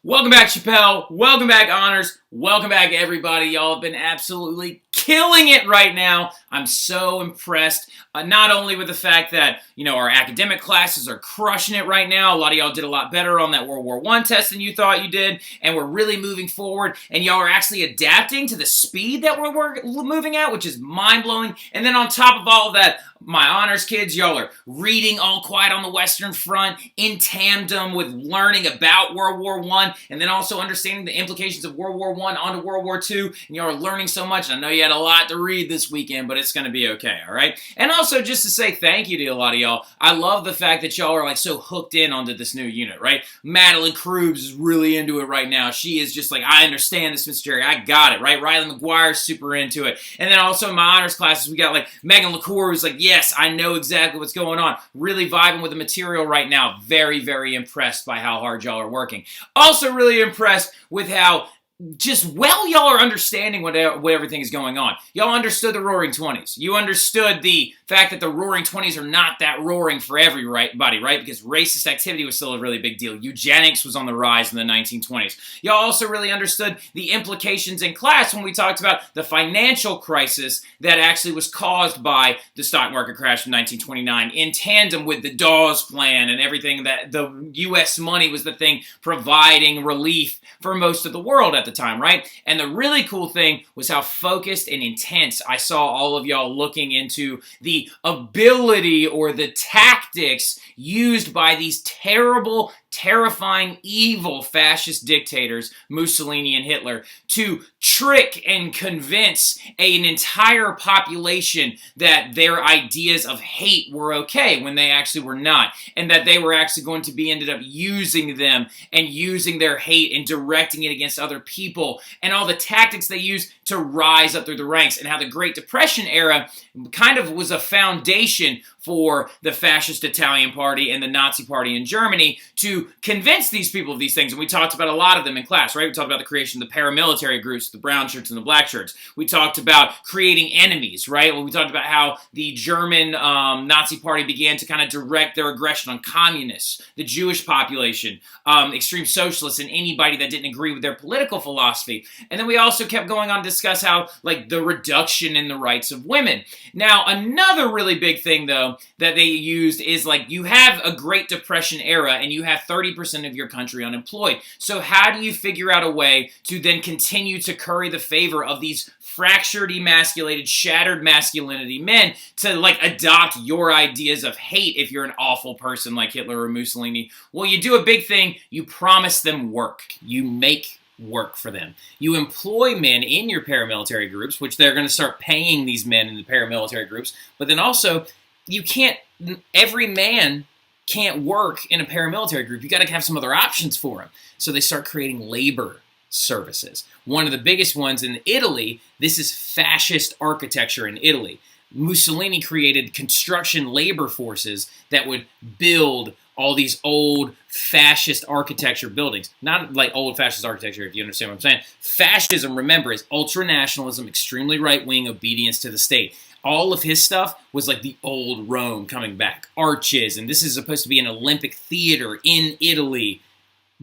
Welcome back, Chappelle. Welcome back, Honors. Welcome back, everybody. Y'all have been absolutely killing it right now. I'm so impressed, not only with the fact that, our academic classes are crushing it right now. A lot of y'all did a lot better on that World War I test than you thought you did, and we're really moving forward, and y'all are actually adapting to the speed that we're moving at, which is mind-blowing. And then on top of all of that, my honors kids, y'all are reading All Quiet on the Western Front in tandem with learning about World War I, and then also understanding the implications of World War I onto World War II, and y'all are learning so much. And I know you had a lot to read this weekend, but it's going to be okay, all right? And also, just to say thank you to a lot of y'all, I love the fact that y'all are so hooked in onto this new unit, right? Madeline Krubs is really into it right now. She is just I understand this, Mr. Jerry. I got it, right? Riley McGuire's super into it. And then also in my honors classes, we got Megan LaCour, who's yes, I know exactly what's going on. Really vibing with the material right now. Very, very impressed by how hard y'all are working. Also really impressed with how y'all are understanding what everything is going on. Y'all understood the Roaring Twenties. You understood the fact that the Roaring Twenties are not that roaring for everybody, right? Because racist activity was still a really big deal. Eugenics was on the rise in the 1920s. Y'all also really understood the implications in class when we talked about the financial crisis that actually was caused by the stock market crash in 1929 in tandem with the Dawes Plan and everything, that the U.S. money was the thing providing relief for most of the world at the time, right? And the really cool thing was how focused and intense I saw all of y'all looking into the ability or the tactics used by these terrible, terrifying, evil fascist dictators, Mussolini and Hitler, to trick and convince an entire population that their ideas of hate were okay when they actually were not, and that they were actually going to be ended up using them and using their hate and directing it against other people, and all the tactics they used to rise up through the ranks, and how the Great Depression era kind of was a foundation for the fascist Italian party and the Nazi party in Germany to convince these people of these things. And we talked about a lot of them in class, right? We talked about the creation of the paramilitary groups, the brown shirts and the black shirts. We talked about creating enemies, right? Well, we talked about how the German Nazi party began to kind of direct their aggression on communists, the Jewish population, extreme socialists, and anybody that didn't agree with their political philosophy. And then we also kept going on to discuss how, the reduction in the rights of women. Now, another really big thing, though, that they used is you have a Great Depression era and you have 30% of your country unemployed. So how do you figure out a way to then continue to curry the favor of these fractured, emasculated, shattered masculinity men to adopt your ideas of hate if you're an awful person like Hitler or Mussolini? Well, you do a big thing. You promise them work. You make work for them. You employ men in your paramilitary groups, which they're going to start paying these men in the paramilitary groups, but then also every man can't work in a paramilitary group. You got to have some other options for them. So they start creating labor services. One of the biggest ones in Italy, this is fascist architecture in Italy. Mussolini created construction labor forces that would build all these old fascist architecture buildings. Not old fascist architecture, if you understand what I'm saying. Fascism, remember, is ultranationalism, extremely right-wing obedience to the state. All of his stuff was the old Rome coming back. Arches, and this is supposed to be an Olympic theater in Italy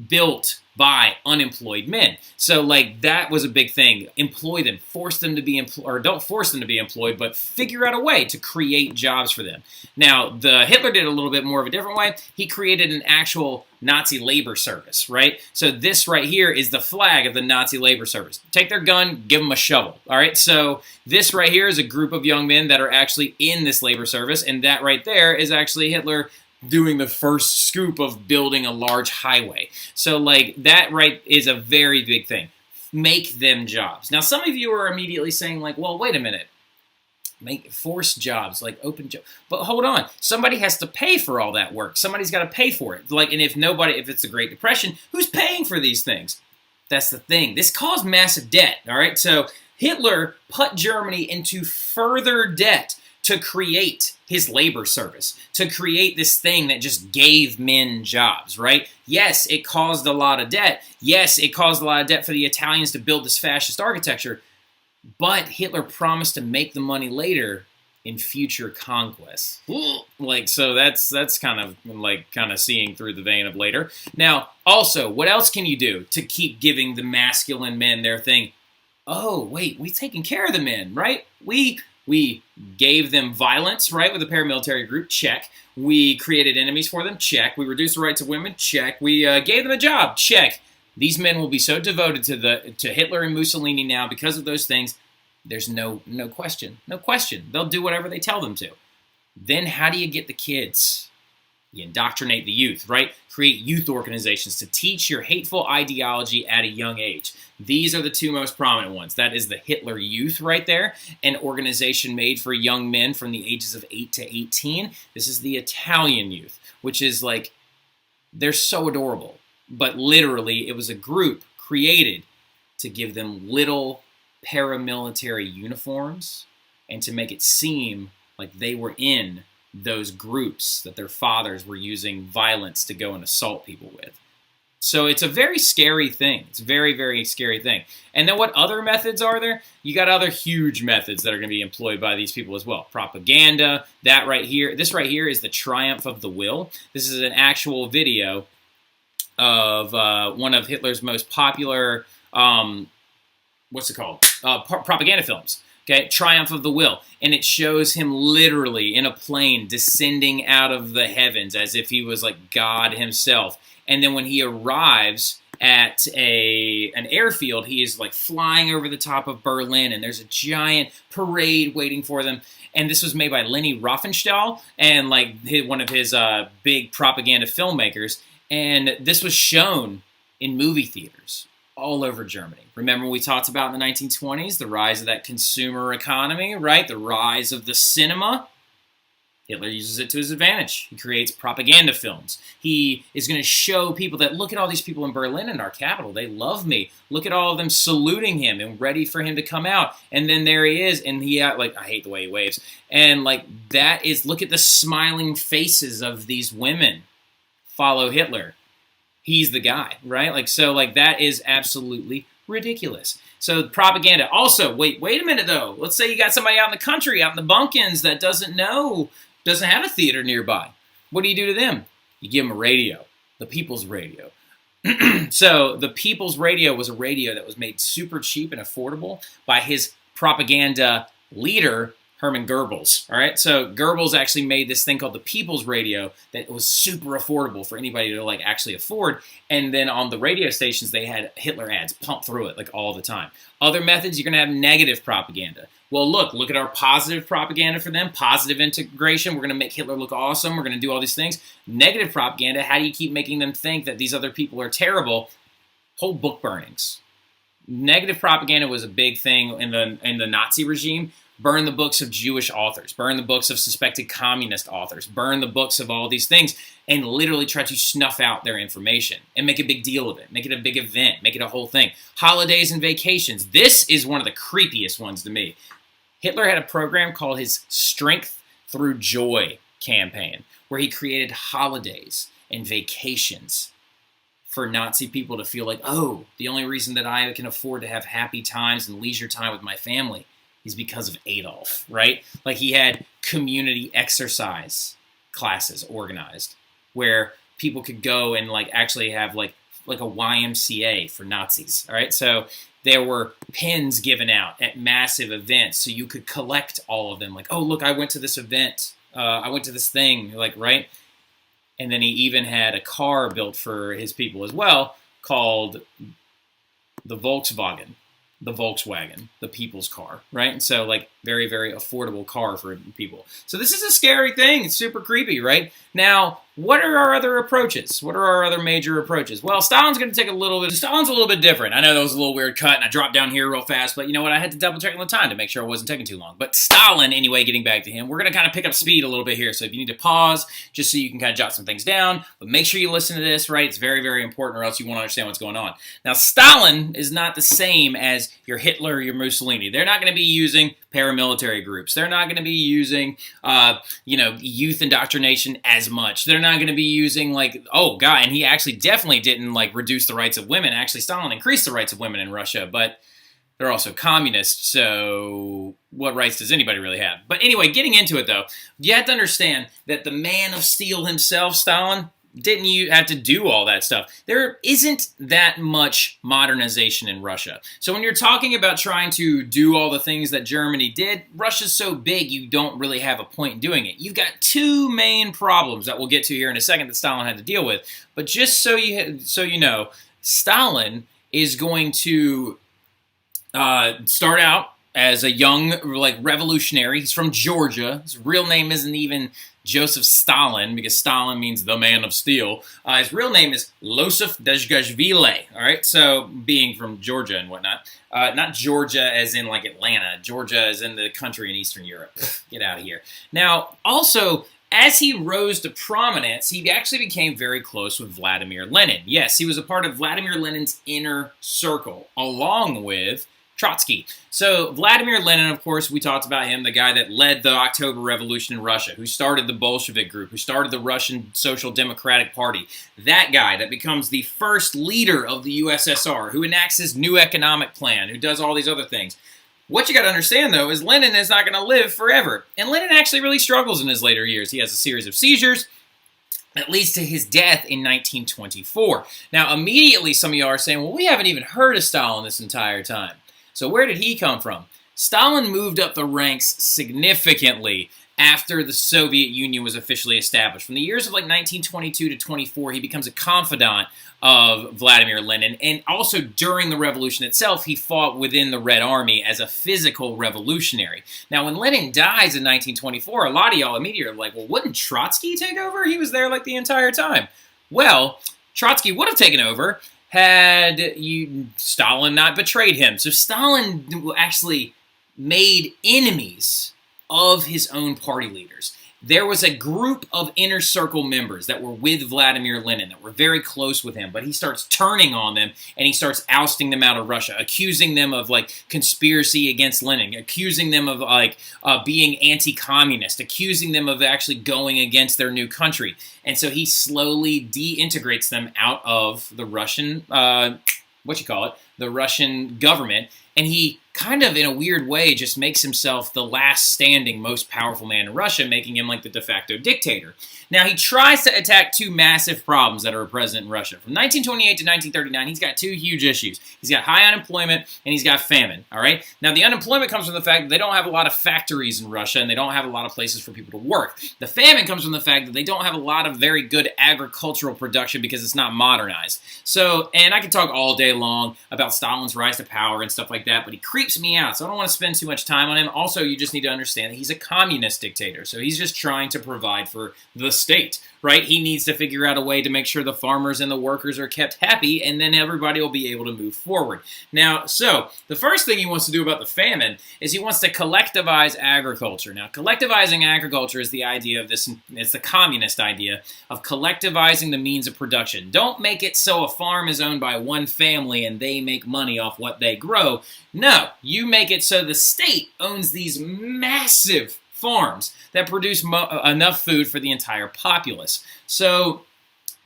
built by unemployed men. So that was a big thing. Employ them, force them to be employed, or don't force them to be employed, but figure out a way to create jobs for them. Now, Hitler did a little bit more of a different way. He created an actual Nazi labor service, right? So this right here is the flag of the Nazi labor service. Take their gun, give them a shovel, all right? So this right here is a group of young men that are actually in this labor service, and that right there is actually Hitler doing the first scoop of building a large highway. So that right is a very big thing. Make them jobs. Now, some of you are immediately saying well, wait a minute. Make forced jobs, open jobs. But hold on. Somebody has to pay for all that work. Somebody's got to pay for it. And if it's the Great Depression, who's paying for these things? That's the thing. This caused massive debt, all right? So Hitler put Germany into further debt to create his labor service, to create this thing that just gave men jobs, right? Yes, it caused a lot of debt. Yes, it caused a lot of debt for the Italians to build this fascist architecture, but Hitler promised to make the money later in future conquests. Like, so that's kind of seeing through the vein of later. Now, also, what else can you do to keep giving the masculine men their thing? Oh, wait, we've taken care of the men, right? We gave them violence, right, with a paramilitary group, check. We created enemies for them, check. We reduced the rights of women, check. We gave them a job, check. These men will be so devoted to Hitler and Mussolini now because of those things. There's no question. No question. They'll do whatever they tell them to. Then how do you get the kids? You indoctrinate the youth, right? Create youth organizations to teach your hateful ideology at a young age. These are the two most prominent ones. That is the Hitler Youth right there, an organization made for young men from the ages of 8 to 18. This is the Italian Youth, which is like, they're so adorable. But literally, it was a group created to give them little paramilitary uniforms and to make it seem like they were in those groups that their fathers were using violence to go and assault people with. So it's a very scary thing. It's a very, very scary thing. And then what other methods are there? You got other huge methods that are going to be employed by these people as well. Propaganda, that right here. This right here is the triumph of the will. This is an actual video of one of Hitler's most popular, propaganda films. Okay, Triumph of the Will. And it shows him literally in a plane descending out of the heavens as if he was like God himself. And then when he arrives at an airfield, he is like flying over the top of Berlin, and there's a giant parade waiting for them. And this was made by Leni Riefenstahl and like one of his big propaganda filmmakers. And this was shown in movie theaters all over Germany. Remember we talked about in the 1920s, the rise of that consumer economy, right? The rise of the cinema. Hitler uses it to his advantage. He creates propaganda films. He is going to show people that, look at all these people in Berlin, in our capital. They love me. Look at all of them saluting him and ready for him to come out. And then there he is, and he, like, I hate the way he waves. And, like, that is, look at the smiling faces of these women. Follow Hitler. He's the guy, right? Like, so, like, that is absolutely ridiculous. So propaganda. Also, wait a minute, though. Let's say you got somebody out in the country, out in the bunkins that doesn't have a theater nearby. What do you do to them? You give them a radio, the People's Radio. So the People's Radio was a radio that was made super cheap and affordable by his propaganda leader, Hermann Goebbels. All right, so Goebbels actually made this thing called the People's Radio that was super affordable for anybody to like actually afford. And then on the radio stations, they had Hitler ads pumped through it like all the time. Other methods, you're going to have negative propaganda. Well, look at our positive propaganda for them, positive integration. We're going to make Hitler look awesome. We're going to do all these things. Negative propaganda, how do you keep making them think that these other people are terrible? Whole book burnings. Negative propaganda was a big thing in the Nazi regime. Burn the books of Jewish authors. Burn the books of suspected communist authors. Burn the books of all these things and literally try to snuff out their information and make a big deal of it. Make it a big event. Make it a whole thing. Holidays and vacations. This is one of the creepiest ones to me. Hitler had a program called his Strength Through Joy campaign, where he created holidays and vacations for Nazi people to feel like, oh, the only reason that I can afford to have happy times and leisure time with my family is because of Adolf, right? Like he had community exercise classes organized where people could go and like actually have like a YMCA for Nazis, all right? So there were pins given out at massive events so you could collect all of them. Like, oh, look, I went to this event. I went to this thing, like, right? And then he even had a car built for his people as well called the Volkswagen, the people's car, right? And so, like, very, very affordable car for people. So this is a scary thing. It's super creepy, right? Now, what are our other approaches? What are our other major approaches? Well, Stalin's a little bit different. I know that was a little weird cut, and I dropped down here real fast, but you know what? I had to double check on the time to make sure I wasn't taking too long. But Stalin, anyway, getting back to him, we're going to kind of pick up speed a little bit here. So if you need to pause, just so you can kind of jot some things down, but make sure you listen to this, right? It's very, very important, or else you won't understand what's going on. Now, Stalin is not the same as your Hitler or your Mussolini. They're not going to be using paramilitary groups. They're not going to be using, youth indoctrination as much. They're not going to be using and he actually definitely didn't reduce the rights of women. Actually, Stalin increased the rights of women in Russia, but They're also communists, so what rights does anybody really have? But anyway, getting into it though, you have to understand that the man of steel himself, Stalin, didn't you have to do all that stuff? There isn't that much modernization in Russia. So when you're talking about trying to do all the things that Germany did, Russia's so big you don't really have a point in doing it. You've got two main problems that we'll get to here in a second that Stalin had to deal with. But just so you know, Stalin is going to start out as a young, revolutionary. He's from Georgia. His real name isn't even Joseph Stalin, because Stalin means the man of steel. His real name is Losif Dezhgashvili, all right? So, being from Georgia and whatnot. Not Georgia as in, Atlanta. Georgia as in the country in Eastern Europe. Get out of here. Now, also, as he rose to prominence, he actually became very close with Vladimir Lenin. Yes, he was a part of Vladimir Lenin's inner circle, along with Trotsky. So Vladimir Lenin, of course, we talked about him, the guy that led the October Revolution in Russia, who started the Bolshevik group, who started the Russian Social Democratic Party. That guy that becomes the first leader of the USSR, who enacts his new economic plan, who does all these other things. What you got to understand, though, is Lenin is not going to live forever. And Lenin actually really struggles in his later years. He has a series of seizures that leads to his death in 1924. Now, immediately, some of you are saying, well, we haven't even heard of Stalin this entire time. So where did he come from? Stalin moved up the ranks significantly after the Soviet Union was officially established. From the years of 1922 to 24, he becomes a confidant of Vladimir Lenin, and also during the revolution itself, he fought within the Red Army as a physical revolutionary. Now, when Lenin dies in 1924, a lot of y'all immediately are like, well, wouldn't Trotsky take over? He was there the entire time. Well, Trotsky would have taken over had Stalin not betrayed him. So Stalin actually made enemies of his own party leaders. There was a group of inner circle members that were with Vladimir Lenin, that were very close with him, but he starts turning on them, and he starts ousting them out of Russia, accusing them of conspiracy against Lenin, accusing them of being anti-communist, accusing them of actually going against their new country. And so he slowly deintegrates them out of the Russian, the Russian government, and he kind of, in a weird way, just makes himself the last standing, most powerful man in Russia, making him the de facto dictator. Now, he tries to attack two massive problems that are present in Russia. From 1928 to 1939, he's got two huge issues. He's got high unemployment, and he's got famine, all right? Now, the unemployment comes from the fact that they don't have a lot of factories in Russia, and they don't have a lot of places for people to work. The famine comes from the fact that they don't have a lot of very good agricultural production because it's not modernized. So, and I could talk all day long about Stalin's rise to power and stuff like that, but he creeps me out, so I don't want to spend too much time on him. Also, you just need to understand that he's a communist dictator, so he's just trying to provide for the state, right? He needs to figure out a way to make sure the farmers and the workers are kept happy, and then everybody will be able to move forward. Now, so the first thing he wants to do about the famine is he wants to collectivize agriculture. Now, collectivizing agriculture is the idea of this, it's the communist idea of collectivizing the means of production. Don't make it so a farm is owned by one family and they make money off what they grow. No, you make it so the state owns these massive farms that produce enough food for the entire populace. So,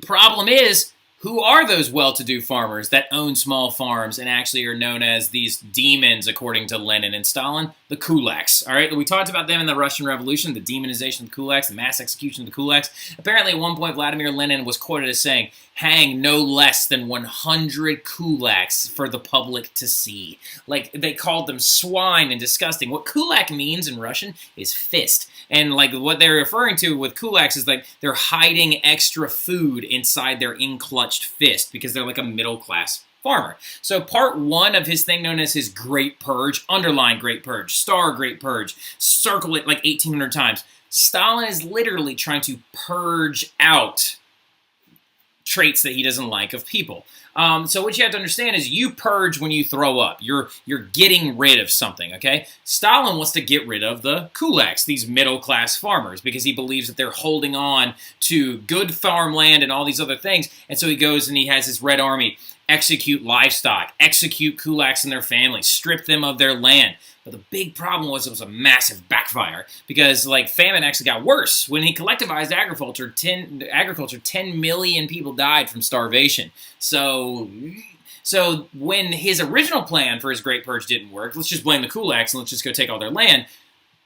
problem is, who are those well-to-do farmers that own small farms and actually are known as these demons, according to Lenin and Stalin? The kulaks, all right? We talked about them in the Russian Revolution, the demonization of the kulaks, the mass execution of the kulaks. Apparently, at one point, Vladimir Lenin was quoted as saying, hang no less than 100 kulaks for the public to see. They called them swine and disgusting. What kulak means in Russian is fist. And what they're referring to with kulaks is they're hiding extra food inside their in-clutched fist because they're a middle-class farmer. So part one of his thing known as his Great Purge, underline Great Purge, star Great Purge, circle it 1,800 times. Stalin is literally trying to purge out traits that he doesn't like of people. So what you have to understand is you purge when you throw up. You're getting rid of something, okay? Stalin wants to get rid of the kulaks, these middle-class farmers, because he believes that they're holding on to good farmland and all these other things. And so he goes and he has his Red Army execute livestock, execute kulaks and their families, strip them of their land. But the big problem was it was a massive backfire because famine actually got worse. When he collectivized agriculture, 10 million people died from starvation. So So when his original plan for his Great Purge didn't work, let's just blame the kulaks and let's just go take all their land.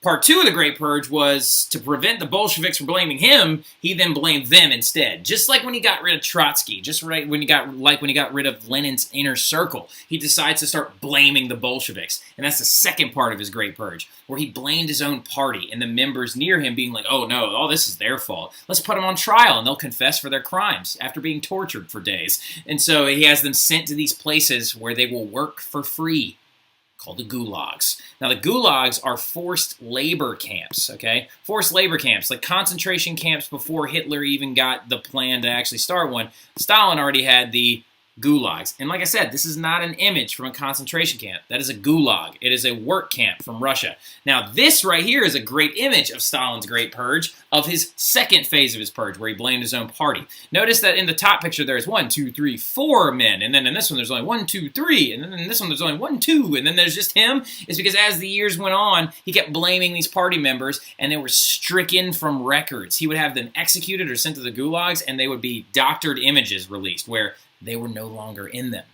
Part 2 of the Great Purge was to prevent the Bolsheviks from blaming him. He then blamed them instead. Just like when he got rid of Trotsky, just right when he got rid of Lenin's inner circle, he decides to start blaming the Bolsheviks, and that's the second part of his Great Purge, where he blamed his own party and the members near him, being like, "Oh no, all this is their fault. Let's put them on trial, and they'll confess for their crimes after being tortured for days." And so he has them sent to these places where they will work for free, called the gulags. Now, the gulags are forced labor camps, okay? Forced labor camps, like concentration camps before Hitler even got the plan to actually start one. Stalin already had the gulags. And like I said, this is not an image from a concentration camp. That is a gulag. It is a work camp from Russia. Now, this right here is a great image of Stalin's Great Purge, of his second phase of his purge, where he blamed his own party. Notice that in the top picture, there's 1, 2, 3, 4 men. And then in this one, there's only 1, 2, 3. And then in this one, there's only 1, 2. And then there's just him. It's because as the years went on, he kept blaming these party members, and they were stricken from records. He would have them executed or sent to the gulags, and they would be doctored images released, where they were no longer in them,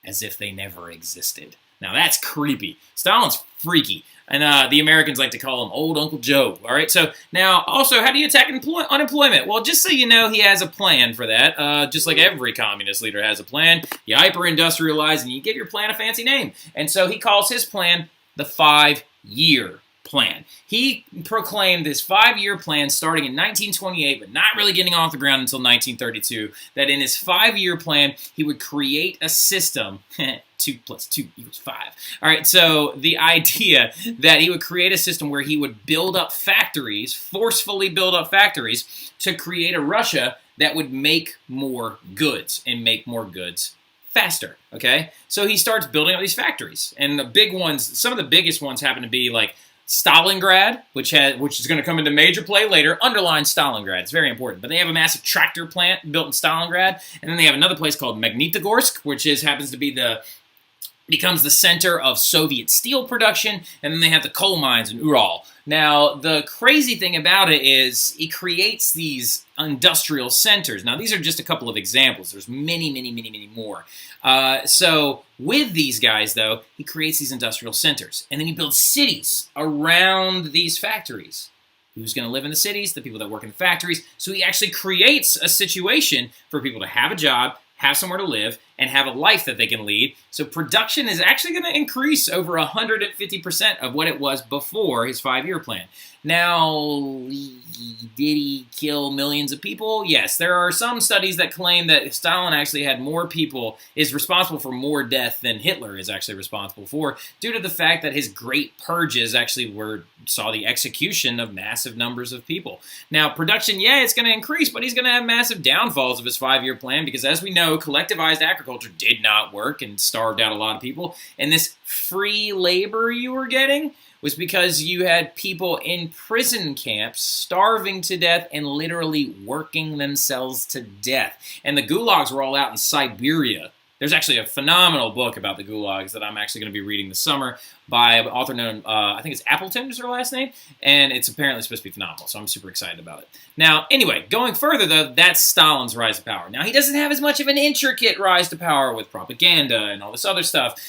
as if they never existed. Now, that's creepy. Stalin's freaky. And the Americans like to call him Old Uncle Joe. All right, so now, also, how do you attack unemployment? Well, just so you know, he has a plan for that. Just like every communist leader has a plan. You hyper-industrialize, and you give your plan a fancy name. And so he calls his plan the 5-year plan. He proclaimed this 5-year plan starting in 1928, but not really getting off the ground until 1932, that in his 5-year plan, he would create a system 2 plus 2 equals 5. All right, so the idea that he would create a system where he would build up factories, forcefully build up factories, to create a Russia that would make more goods and make more goods faster, okay? So he starts building up these factories, and the big ones, some of the biggest ones happen to be like Stalingrad, which is going to come into major play later. Underline Stalingrad. It's very important. But they have a massive tractor plant built in Stalingrad, and then they have another place called Magnitogorsk, which happens to be becomes the center of Soviet steel production, and then they have the coal mines in Ural. Now, the crazy thing about it is he creates these industrial centers. Now, these are just a couple of examples. There's many, many, many, many more. So with these guys, though, he creates these industrial centers, and then he builds cities around these factories. Who's going to live in the cities? The people that work in the factories. So he actually creates a situation for people to have a job, have somewhere to live, and have a life that they can lead. So production is actually going to increase over 150% of what it was before his 5-year plan. Now, did he kill millions of people? Yes, there are some studies that claim that Stalin actually had more people, is responsible for more death than Hitler is actually responsible for, due to the fact that his great purges actually saw the execution of massive numbers of people. Now, production, yeah, it's going to increase, but he's going to have massive downfalls of his 5-year plan, because as we know, collectivized agriculture did not work and starved out a lot of people. And this free labor you were getting was because you had people in prison camps starving to death and literally working themselves to death. And the gulags were all out in Siberia. There's actually a phenomenal book about the gulags that I'm actually going to be reading this summer by an author known, I think it's Appleton is her last name, and it's apparently supposed to be phenomenal, so I'm super excited about it. Now, anyway, going further, though, that's Stalin's rise to power. Now, he doesn't have as much of an intricate rise to power with propaganda and all this other stuff,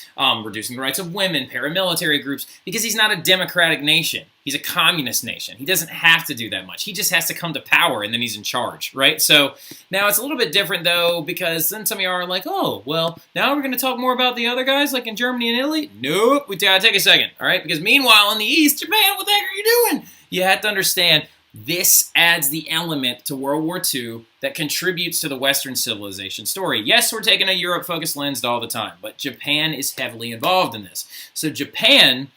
reducing the rights of women, paramilitary groups, because he's not a democratic nation. He's a communist nation. He doesn't have to do that much. He just has to come to power, and then he's in charge, right? So now it's a little bit different, though, because then some of you are like, oh, well, now we're going to talk more about the other guys, like in Germany and Italy? Nope, we gotta take a second, all right? Because meanwhile, in the East, Japan, what the heck are you doing? You have to understand, this adds the element to World War II that contributes to the Western civilization story. Yes, we're taking a Europe-focused lens all the time, but Japan is heavily involved in this. So Japan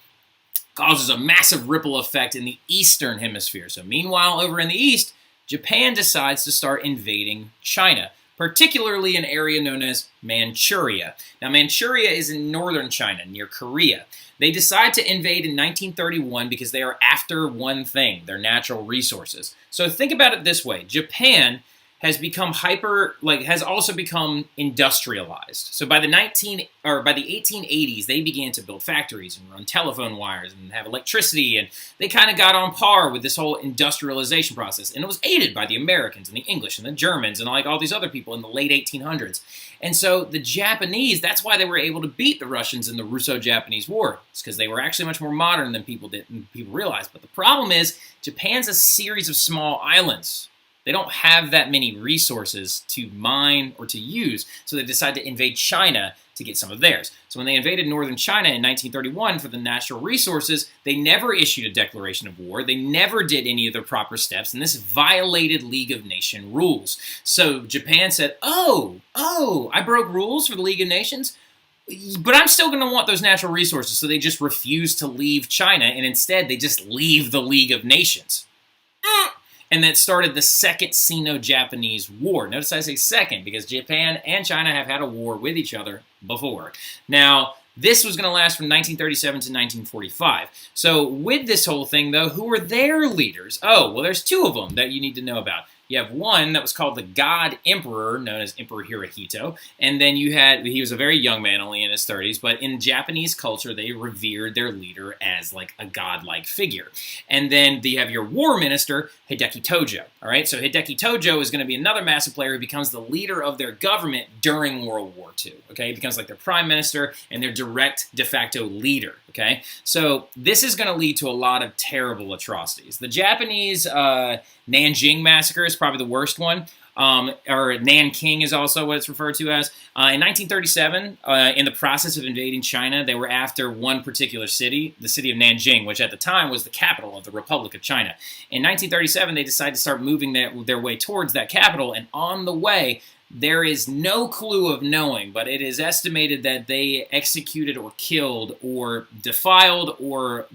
causes a massive ripple effect in the Eastern Hemisphere. So meanwhile, over in the East, Japan decides to start invading China, particularly an area known as Manchuria. Now, Manchuria is in northern China, near Korea. They decide to invade in 1931 because they are after one thing, their natural resources. So think about it this way. Japan has become has also become industrialized. So by the 1880s, they began to build factories and run telephone wires and have electricity, and they kind of got on par with this whole industrialization process. And it was aided by the Americans and the English and the Germans and like all these other people in the late 1800s. And so the Japanese, that's why they were able to beat the Russians in the Russo-Japanese War. It's because they were actually much more modern than people realized. But the problem is, Japan's a series of small islands. They don't have that many resources to mine or to use, so they decide to invade China to get some of theirs. So when they invaded northern China in 1931 for the natural resources, they never issued a declaration of war. They never did any of the proper steps, and this violated League of Nations rules. So Japan said, oh, I broke rules for the League of Nations, but I'm still going to want those natural resources. So they just refused to leave China, and instead they just leave the League of Nations. And that started the Second Sino-Japanese War. Notice I say second, because Japan and China have had a war with each other before. Now, this was going to last from 1937 to 1945. So with this whole thing, though, who were their leaders? Oh, well, there's two of them that you need to know about. You have one that was called the God Emperor, known as Emperor Hirohito, and then he was a very young man, only in his 30s, but in Japanese culture, they revered their leader as like a godlike figure. And then you have your war minister, Hideki Tojo, all right? So Hideki Tojo is going to be another massive player who becomes the leader of their government during World War II, okay? He becomes like their prime minister and their direct de facto leader, okay? So this is going to lead to a lot of terrible atrocities. The Japanese Nanjing Massacre is probably the worst one, or Nanking is also what it's referred to as. In 1937, in the process of invading China, they were after one particular city, the city of Nanjing, which at the time was the capital of the Republic of China. In 1937, they decided to start moving their way towards that capital, and on the way, there is no clue of knowing, but it is estimated that they executed or killed or defiled or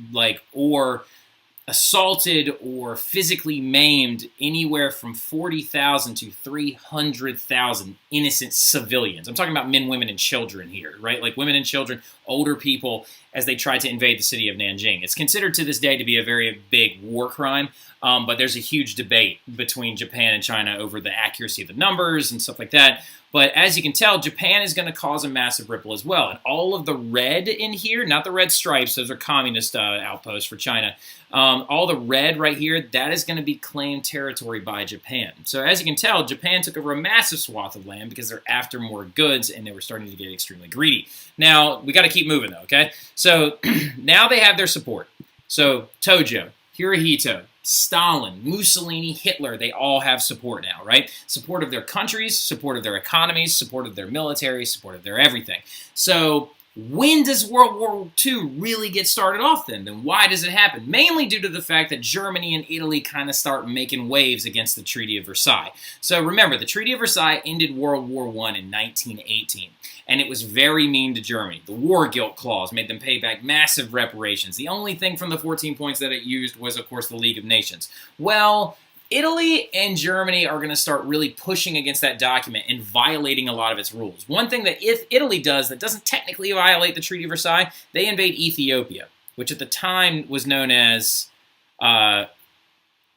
assaulted or physically maimed anywhere from 40,000 to 300,000 innocent civilians. I'm talking about men, women, and children here, right? Like women and children, older people, as they tried to invade the city of Nanjing. It's considered to this day to be a very big war crime, but there's a huge debate between Japan and China over the accuracy of the numbers and stuff like that. But as you can tell, Japan is going to cause a massive ripple as well. And all of the red in here, not the red stripes, those are communist outposts for China. All the red right here, that is going to be claimed territory by Japan. So as you can tell, Japan took over a massive swath of land because they're after more goods and they were starting to get extremely greedy. Now, we got to keep moving though, okay? So now they have their support. So Tojo, Hirohito, Stalin, Mussolini, Hitler, they all have support now, right? Support of their countries, support of their economies, support of their military, support of their everything. So when does World War II really get started off then? Then why does it happen? Mainly due to the fact that Germany and Italy kind of start making waves against the Treaty of Versailles. So remember, the Treaty of Versailles ended World War I in 1918, and it was very mean to Germany. The war guilt clause made them pay back massive reparations. The only thing from the 14 points that it used was, of course, the League of Nations. Well, Italy and Germany are going to start really pushing against that document and violating a lot of its rules. One thing that if Italy does that doesn't technically violate the Treaty of Versailles, they invade Ethiopia, which at the time was known as,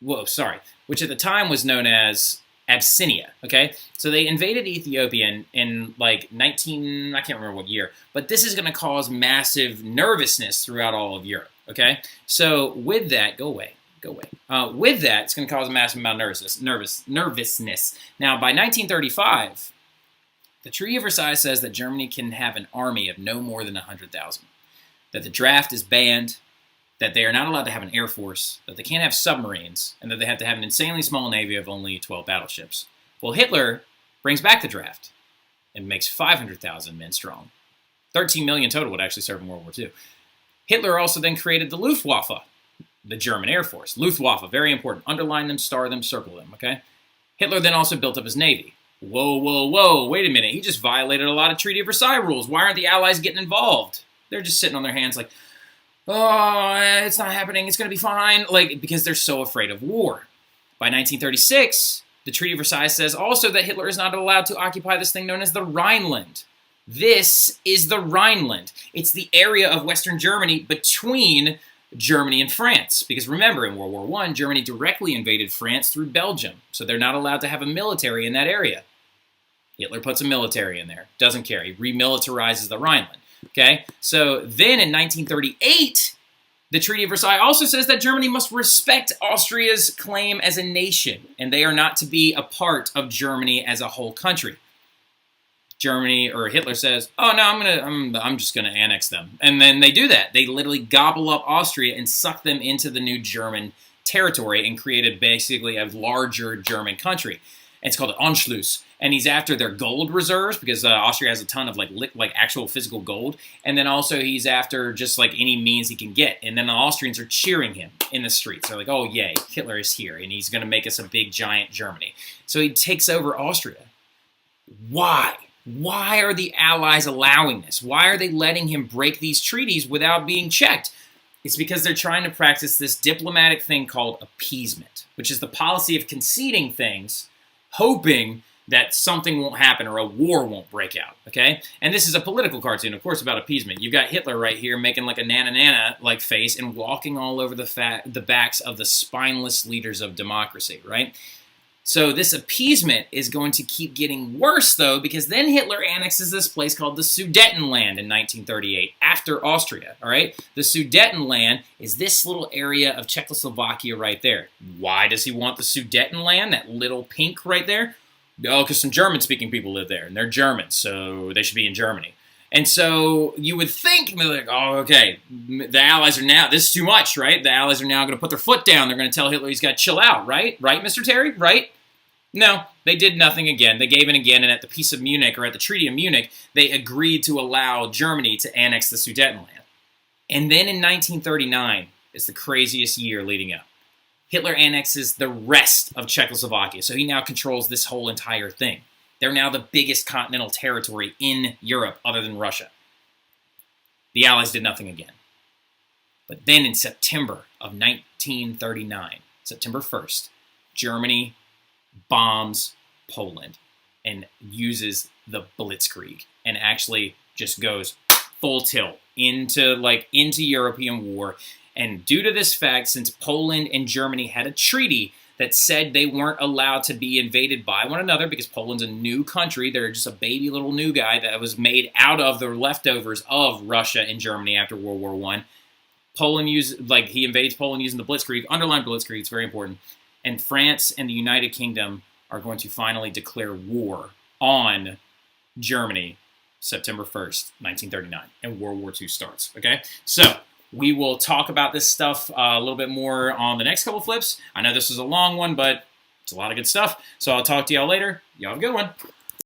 which at the time was known as Abyssinia, okay? So they invaded Ethiopia in like I can't remember what year, but this is going to cause massive nervousness throughout all of Europe, okay? So with that, go away. With that, it's going to cause a massive amount of nervousness. Now, by 1935, the Treaty of Versailles says that Germany can have an army of no more than 100,000, that the draft is banned, that they are not allowed to have an air force, that they can't have submarines, and that they have to have an insanely small navy of only 12 battleships. Well, Hitler brings back the draft and makes 500,000 men strong. 13 million total would actually serve in World War II. Hitler also then created the Luftwaffe, the German Air Force. Luftwaffe, very important. Underline them, star them, circle them, okay? Hitler then also built up his navy. Whoa, wait a minute. He just violated a lot of Treaty of Versailles rules. Why aren't the Allies getting involved? They're just sitting on their hands like, oh, it's not happening, it's going to be fine, because they're so afraid of war. By 1936, the Treaty of Versailles says also that Hitler is not allowed to occupy this thing known as the Rhineland. This is the Rhineland. It's the area of Western Germany between Germany and France. Because remember, in World War I, Germany directly invaded France through Belgium. So they're not allowed to have a military in that area. Hitler puts a military in there. Doesn't care. He remilitarizes the Rhineland. Okay? So then in 1938, the Treaty of Versailles also says that Germany must respect Austria's claim as a nation, and they are not to be a part of Germany as a whole country. Germany, or Hitler says, oh no, I'm just gonna annex them. And then they do that. They literally gobble up Austria and suck them into the new German territory and created basically a larger German country. And it's called Anschluss. And he's after their gold reserves because Austria has a ton of like actual physical gold. And then also he's after just like any means he can get. And then the Austrians are cheering him in the streets. They're like, oh yay, Hitler is here and he's gonna make us a big giant Germany. So he takes over Austria. Why? Why are the Allies allowing this? Why are they letting him break these treaties without being checked? It's because they're trying to practice this diplomatic thing called appeasement, which is the policy of conceding things, hoping that something won't happen or a war won't break out, okay? And this is a political cartoon, of course, about appeasement. You've got Hitler right here making like a nana-nana like face and walking all over the backs of the spineless leaders of democracy, right? So this appeasement is going to keep getting worse, though, because then Hitler annexes this place called the Sudetenland in 1938, after Austria, all right? The Sudetenland is this little area of Czechoslovakia right there. Why does he want the Sudetenland, that little pink right there? Oh, because some German-speaking people live there, and they're Germans, so they should be in Germany. And so you would think, like, oh, okay, the Allies are now, this is too much, right? The Allies are now going to put their foot down. They're going to tell Hitler he's got to chill out, right? Right, Mr. Terry? Right? No, they did nothing again. They gave in again, and at the Peace of Munich, or at the Treaty of Munich, they agreed to allow Germany to annex the Sudetenland. And then in 1939, it's the craziest year leading up. Hitler annexes the rest of Czechoslovakia, so he now controls this whole entire thing. They're now the biggest continental territory in Europe other than Russia. The Allies did nothing again. But then in September of 1939, September 1st, Germany bombs Poland and uses the Blitzkrieg and actually just goes full tilt into European war. And due to this fact, since Poland and Germany had a treaty that said they weren't allowed to be invaded by one another because Poland's a new country. They're just a baby little new guy that was made out of the leftovers of Russia and Germany after World War I. He invades Poland using the Blitzkrieg. Underline Blitzkrieg, it's very important. And France and the United Kingdom are going to finally declare war on Germany September 1st, 1939. And World War II starts, okay? So we will talk about this stuff a little bit more on the next couple flips. I know this was a long one, but it's a lot of good stuff. So I'll talk to y'all later. Y'all have a good one.